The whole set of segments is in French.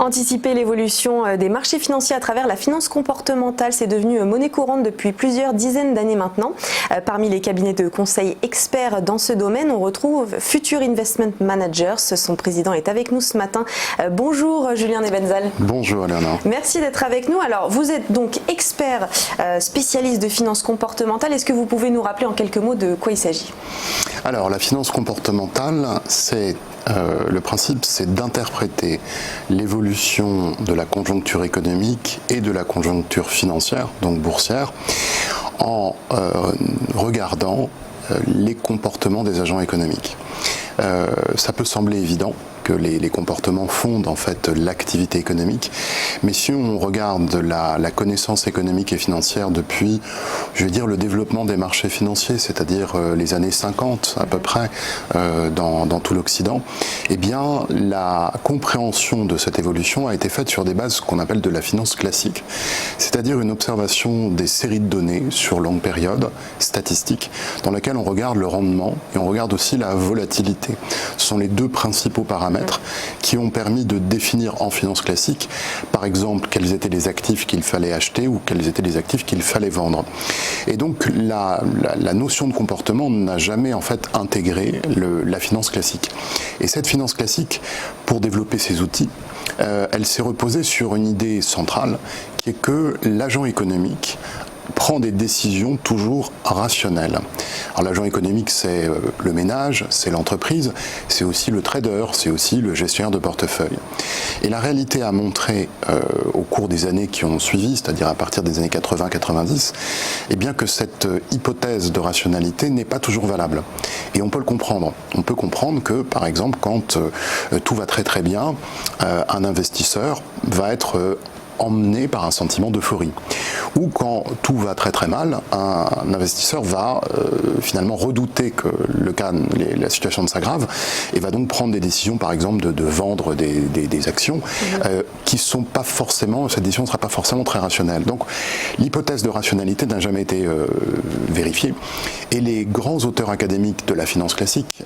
anticiper l'évolution des marchés financiers à travers la finance comportementale, c'est devenu monnaie courante depuis plusieurs dizaines d'années maintenant. Parmi les cabinets de conseil experts dans ce domaine, on retrouve Future Investment Managers. Son président est avec nous ce matin. Bonjour Julien Nebenzal. Bonjour Léonard. Merci d'être avec nous. Alors vous êtes donc expert spécialiste de finance comportementale. Est-ce que vous pouvez nous rappeler en quelques mots de quoi il s'agit ? Alors la finance comportementale, c'est le principe, c'est d'interpréter l'évolution de la conjoncture économique et de la conjoncture financière, donc boursière, en regardant les comportements des agents économiques. Ça peut sembler évident que les comportements fondent en fait l'activité économique, mais si on regarde la connaissance économique et financière depuis, je vais dire, le développement des marchés financiers, c'est-à-dire les années 50 à peu près dans tout l'Occident, eh bien la compréhension de cette évolution a été faite sur des bases qu'on appelle de la finance classique, c'est-à-dire une observation des séries de données sur longue période, statistiques, dans laquelle on regarde le rendement et on regarde aussi la volatilité. Ce sont les deux principaux paramètres qui ont permis de définir en finance classique, par exemple, quels étaient les actifs qu'il fallait acheter ou quels étaient les actifs qu'il fallait vendre. Et donc la notion de comportement n'a jamais en fait intégré la finance classique. Et cette finance classique, pour développer ces outils, elle s'est reposée sur une idée centrale qui est que l'agent économique prend des décisions toujours rationnelles. Alors l'agent économique, c'est le ménage, c'est l'entreprise, c'est aussi le trader, c'est aussi le gestionnaire de portefeuille. Et la réalité a montré au cours des années qui ont suivi, c'est-à-dire à partir des années 80-90, eh bien que cette hypothèse de rationalité n'est pas toujours valable. Et on peut le comprendre. On peut comprendre que, par exemple, quand tout va très très bien, un investisseur va être emmené par un sentiment d'euphorie. Ou quand tout va très très mal, un investisseur va finalement redouter que la situation s'aggrave et va donc prendre des décisions, par exemple de vendre des actions qui sont pas forcément, cette décision ne sera pas forcément très rationnelle. Donc l'hypothèse de rationalité n'a jamais été vérifiée et les grands auteurs académiques de la finance classique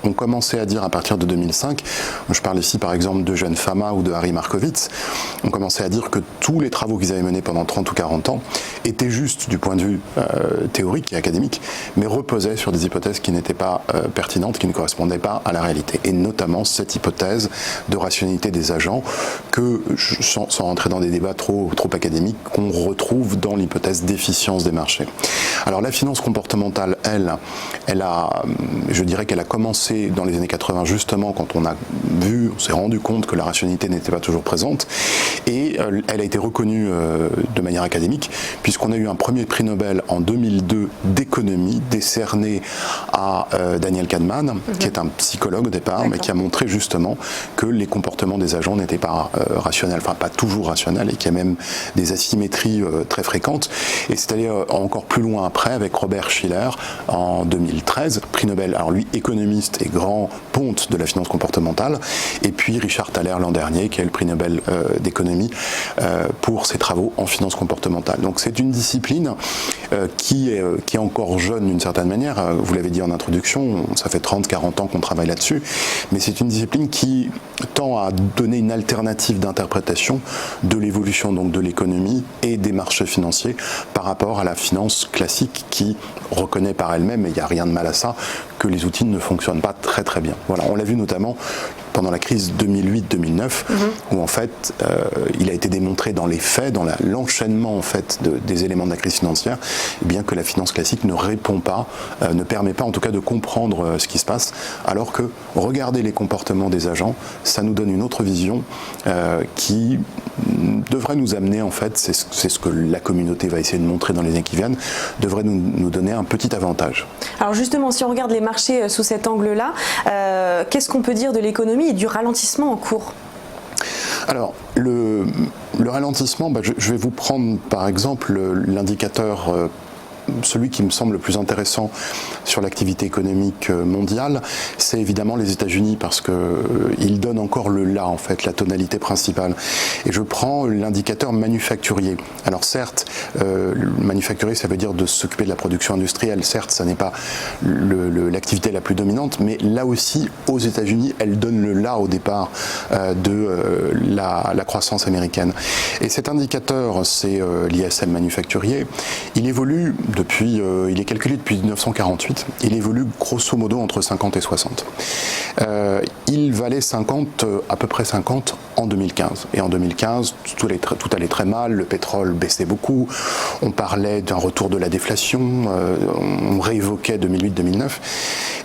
ont commencé à dire à partir de 2005, je parle ici par exemple d'Eugène Fama ou de Harry Markowitz, ont commencé à dire que tous les travaux qu'ils avaient menés pendant 30 ou 40 ans étaient justes du point de vue théorique et académique, mais reposaient sur des hypothèses qui n'étaient pas pertinentes, qui ne correspondaient pas à la réalité. Et notamment cette hypothèse de rationalité des agents que, sans rentrer dans des débats trop académiques, qu'on retrouve dans l'hypothèse d'efficience des marchés. Alors la finance comportementale, je dirais qu'elle a commencé dans les années 80 justement quand on s'est rendu compte que la rationalité n'était pas toujours présente, et elle a été reconnue de manière académique puisqu'on a eu un premier prix Nobel en 2002 d'économie décerné à Daniel Kahneman, qui est un psychologue au départ, mais qui a montré justement que les comportements des agents n'étaient pas rationnels, enfin pas toujours rationnels, et qu'il y a même des asymétries très fréquentes. Et c'est allé encore plus loin après avec Robert Shiller en 2013, prix Nobel, alors lui économiste et grand ponte de la finance comportementale, et puis Richard Thaler l'an dernier qui a eu le prix Nobel d'économie pour ses travaux en finance comportementale. Donc c'est une discipline qui est encore jeune d'une certaine manière, vous l'avez dit en introduction, ça fait 30-40 ans qu'on travaille là-dessus, mais c'est une discipline qui tend à donner une alternative d'interprétation de l'évolution donc de l'économie et des marchés financiers par rapport à la finance classique qui reconnaît par elle-même, et il n'y a rien de mal à ça, que les outils ne fonctionnent pas très très bien. Voilà, on l'a vu notamment pendant la crise 2008-2009, où en fait il a été démontré dans les faits, dans l'enchaînement en fait des éléments de la crise financière, eh bien que la finance classique ne répond pas, ne permet pas en tout cas de comprendre ce qui se passe, alors que regarder les comportements des agents, ça nous donne une autre vision qui devrait nous amener en fait, c'est ce que la communauté va essayer de montrer dans les années qui viennent, devrait nous donner un petit avantage. Alors justement, si on regarde les marchés sous cet angle-là, qu'est-ce qu'on peut dire de l'économie et du ralentissement en cours ? Alors, le ralentissement, je vais vous prendre par exemple l'indicateur celui qui me semble le plus intéressant sur l'activité économique mondiale, c'est évidemment les États-Unis, parce qu'il donne encore le là, en fait, la tonalité principale. Et je prends l'indicateur manufacturier. Alors certes, Manufacturier, ça veut dire de s'occuper de la production industrielle. Certes, ça n'est pas l'activité la plus dominante, mais là aussi, aux États-Unis, elle donne le là au départ de la croissance américaine. Et cet indicateur, c'est l'ISM manufacturier. Il évolue il est calculé depuis 1948. Il évolue grosso modo entre 50 et 60. Il valait 50, à peu près 50 en 2015. Et en 2015, tout allait très mal, le pétrole baissait beaucoup, on parlait d'un retour de la déflation, on réévoquait 2008-2009.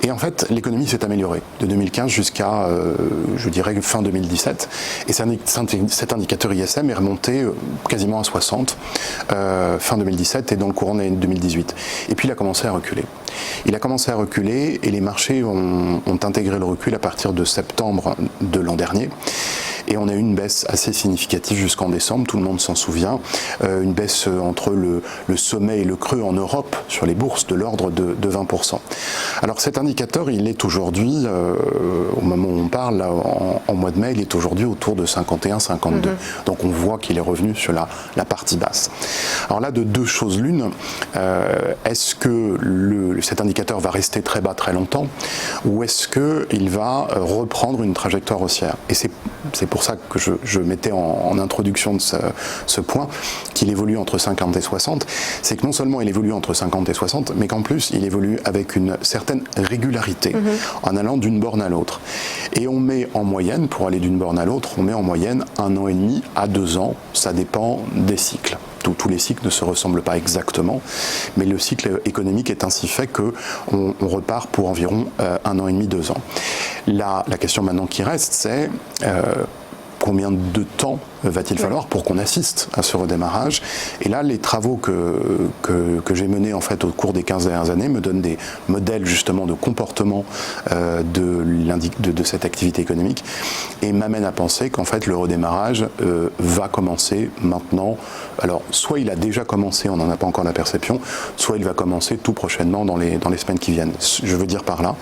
Et en fait, l'économie s'est améliorée de 2015 jusqu'à, je dirais, fin 2017. Et cet indicateur ISM est remonté quasiment à 60 fin 2017 et dans le courant de l'année 2018. Et puis il a commencé à reculer. Il a commencé à reculer et les marchés ont intégré le recul à partir de septembre de l'an dernier. Et on a eu une baisse assez significative jusqu'en décembre, tout le monde s'en souvient, une baisse entre le sommet et le creux en Europe sur les bourses de l'ordre de 20%. Alors cet indicateur, il est aujourd'hui, au moment où on parle, là, en mois de mai, il est aujourd'hui autour de 51-52. Donc on voit qu'il est revenu sur la partie basse. Alors là, de deux choses l'une, est-ce que cet indicateur va rester très bas très longtemps ou est-ce qu'il va reprendre une trajectoire haussière? Et c'est pour ça que je mettais en introduction de ce point qu'il évolue entre 50 et 60, c'est que non seulement il évolue entre 50 et 60, mais qu'en plus il évolue avec une certaine régularité en allant d'une borne à l'autre. Et on met en moyenne, pour aller d'une borne à l'autre, on met en moyenne 1 an et demi à 2 ans, ça dépend des cycles. Tous les cycles ne se ressemblent pas exactement, mais le cycle économique est ainsi fait qu'on repart pour environ 1 an et demi, 2 ans. La question maintenant qui reste, c'est combien de temps va-t-il falloir pour qu'on assiste à ce redémarrage? Et là, les travaux que j'ai menés en fait au cours des 15 dernières années me donnent des modèles justement de comportement de cette activité économique et m'amènent à penser qu'en fait le redémarrage va commencer maintenant. Alors, soit il a déjà commencé, on n'en a pas encore la perception, soit il va commencer tout prochainement dans les semaines qui viennent. Je veux dire par là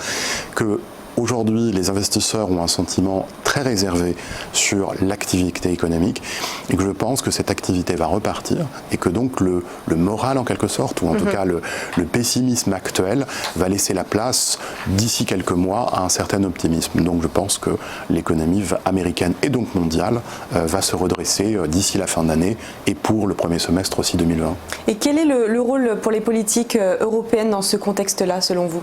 que aujourd'hui, les investisseurs ont un sentiment très réservé sur l'activité économique et que je pense que cette activité va repartir et que donc le moral en quelque sorte, ou en tout cas le pessimisme actuel va laisser la place d'ici quelques mois à un certain optimisme. Donc je pense que l'économie américaine et donc mondiale va se redresser d'ici la fin d'année et pour le premier semestre aussi 2020. Et quel est le rôle pour les politiques européennes dans ce contexte-là selon vous ?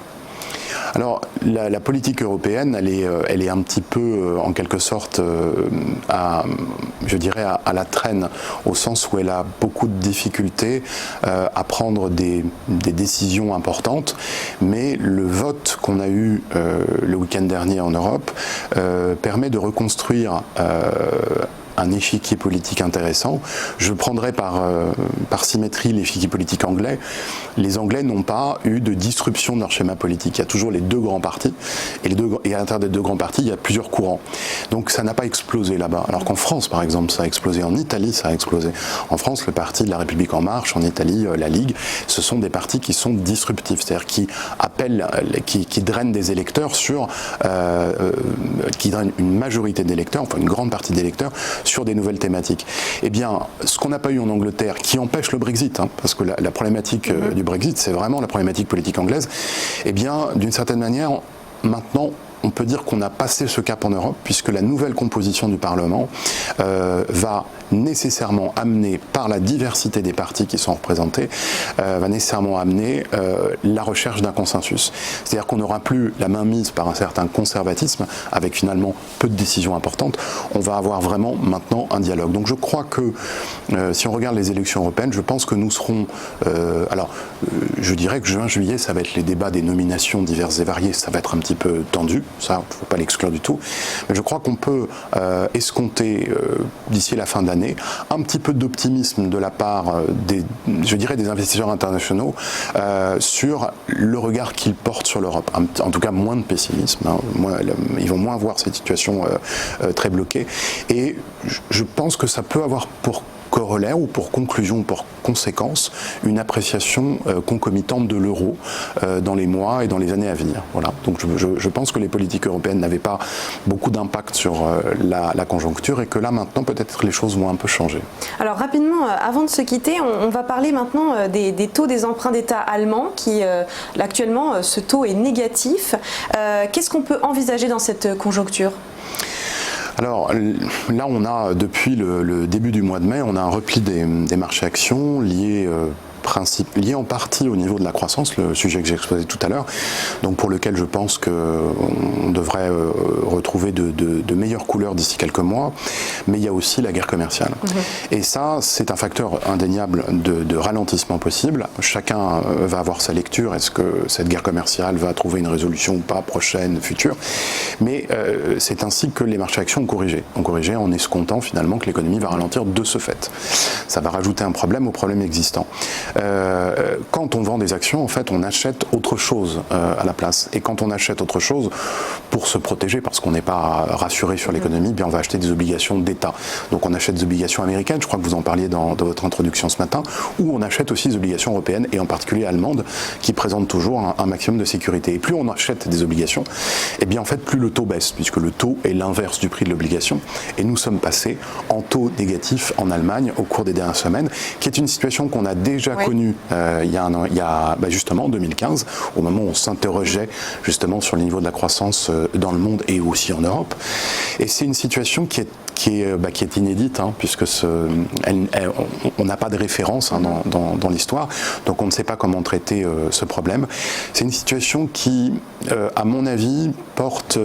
Alors, la politique européenne, elle est un petit peu, en quelque sorte, à la traîne, au sens où elle a beaucoup de difficultés à prendre des décisions importantes. Mais le vote qu'on a eu le week-end dernier en Europe permet de reconstruire un échiquier politique intéressant. Je prendrai par symétrie l'échiquier politique anglais. Les Anglais n'ont pas eu de disruption de leur schéma politique. Il y a toujours les deux grands partis, et à l'intérieur des deux grands partis, il y a plusieurs courants. Donc ça n'a pas explosé là-bas. Alors qu'en France, par exemple, ça a explosé. En Italie, ça a explosé. En France, le parti de la République En Marche, en Italie, la Ligue, ce sont des partis qui sont disruptifs, c'est-à-dire qui appellent, qui drainent des électeurs qui drainent une majorité d'électeurs, enfin une grande partie d'électeurs, sur des nouvelles thématiques. Eh bien, ce qu'on n'a pas eu en Angleterre, qui empêche le Brexit, parce que la problématique du Brexit, c'est vraiment la problématique politique anglaise, eh bien, d'une certaine manière, maintenant, on peut dire qu'on a passé ce cap en Europe, puisque la nouvelle composition du Parlement va nécessairement amener, par la diversité des partis qui sont représentés, va nécessairement amener la recherche d'un consensus. C'est-à-dire qu'on n'aura plus la main mise par un certain conservatisme, avec finalement peu de décisions importantes. On va avoir vraiment maintenant un dialogue. Donc je crois que si on regarde les élections européennes, je pense que nous serons... je dirais que juin-juillet, ça va être les débats des nominations diverses et variées, ça va être un petit peu tendu, ça, il ne faut pas l'exclure du tout. Mais je crois qu'on peut escompter d'ici la fin d'année un petit peu d'optimisme de la part des investisseurs internationaux sur le regard qu'ils portent sur l'Europe. En tout cas, moins de pessimisme. Ils vont moins voir cette situation très bloquée. Et je pense que ça peut avoir pour corollaire ou pour conclusion, pour conséquence, une appréciation concomitante de l'euro dans les mois et dans les années à venir. Voilà. Donc je pense que les politiques européennes n'avaient pas beaucoup d'impact sur la conjoncture et que là maintenant peut-être les choses vont un peu changer. Alors rapidement, avant de se quitter, on va parler maintenant des taux des emprunts d'État allemands qui actuellement ce taux est négatif. Qu'est-ce qu'on peut envisager dans cette conjoncture ? Alors là, on a depuis le début du mois de mai, on a un repli des marchés actions lié en partie au niveau de la croissance, le sujet que j'ai exposé tout à l'heure, donc pour lequel je pense qu'on devrait retrouver de meilleures couleurs d'ici quelques mois, mais il y a aussi la guerre commerciale. Et ça, c'est un facteur indéniable de ralentissement possible. Chacun va avoir sa lecture, est-ce que cette guerre commerciale va trouver une résolution ou pas, prochaine, future, mais c'est ainsi que les marchés actions ont corrigé en escomptant finalement que l'économie va ralentir de ce fait. Ça va rajouter un problème au problème existant. Quand on vend des actions, en fait, on achète autre chose à la place. Et quand on achète autre chose, pour se protéger, parce qu'on n'est pas rassuré sur l'économie, bien on va acheter des obligations d'État. Donc on achète des obligations américaines, je crois que vous en parliez dans votre introduction ce matin, ou on achète aussi des obligations européennes, et en particulier allemandes, qui présentent toujours un maximum de sécurité. Et plus on achète des obligations, et bien en fait, plus le taux baisse, puisque le taux est l'inverse du prix de l'obligation. Et nous sommes passés en taux négatif en Allemagne au cours des dernières semaines, qui est une situation qu'on a déjà connue il y a un an, justement en 2015, au moment où on s'interrogeait justement sur le niveau de la croissance dans le monde et aussi en Europe. Et c'est une situation qui est inédite, puisque on n'a pas de référence dans l'histoire, donc on ne sait pas comment traiter ce problème. C'est une situation qui, à mon avis, porte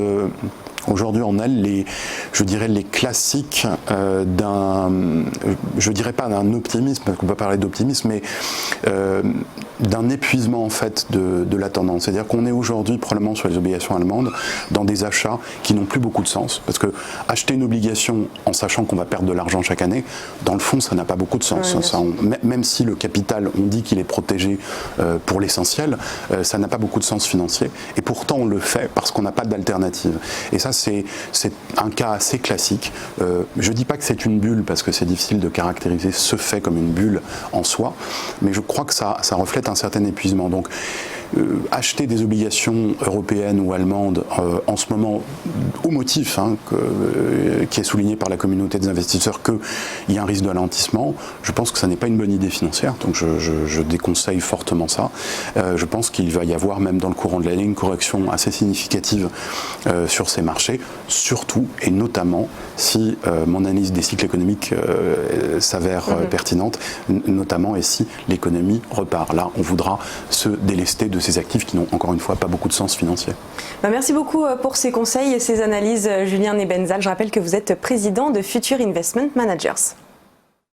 aujourd'hui en elle les classiques je dirais pas d'un optimisme, parce qu'on peut parler d'optimisme, mais d'un épuisement en fait de la tendance. C'est-à-dire qu'on est aujourd'hui probablement sur les obligations allemandes dans des achats qui n'ont plus beaucoup de sens, parce que acheter une obligation en sachant qu'on va perdre de l'argent chaque année, dans le fond ça n'a pas beaucoup de sens. Même si le capital, on dit qu'il est protégé pour l'essentiel, ça n'a pas beaucoup de sens financier, et pourtant on le fait parce qu'on n'a pas d'alternative. Et ça c'est un cas assez classique. Je ne dis pas que c'est une bulle, parce que c'est difficile de caractériser ce fait comme une bulle en soi, mais je crois que ça reflète un certain épuisement. Donc acheter des obligations européennes ou allemandes en ce moment, au motif qui est souligné par la communauté des investisseurs qu'il y a un risque de ralentissement, je pense que ça n'est pas une bonne idée financière, donc je déconseille fortement ça. Je pense qu'il va y avoir, même dans le courant de l'année, une correction assez significative sur ces marchés, surtout et notamment si mon analyse des cycles économiques s'avère pertinente, notamment et si l'économie repart. Là, on voudra se délester de ces actifs qui n'ont encore une fois pas beaucoup de sens financier. Merci beaucoup pour ces conseils et ces analyses, Julien Nebenzal. Je rappelle que vous êtes président de Future Investment Managers.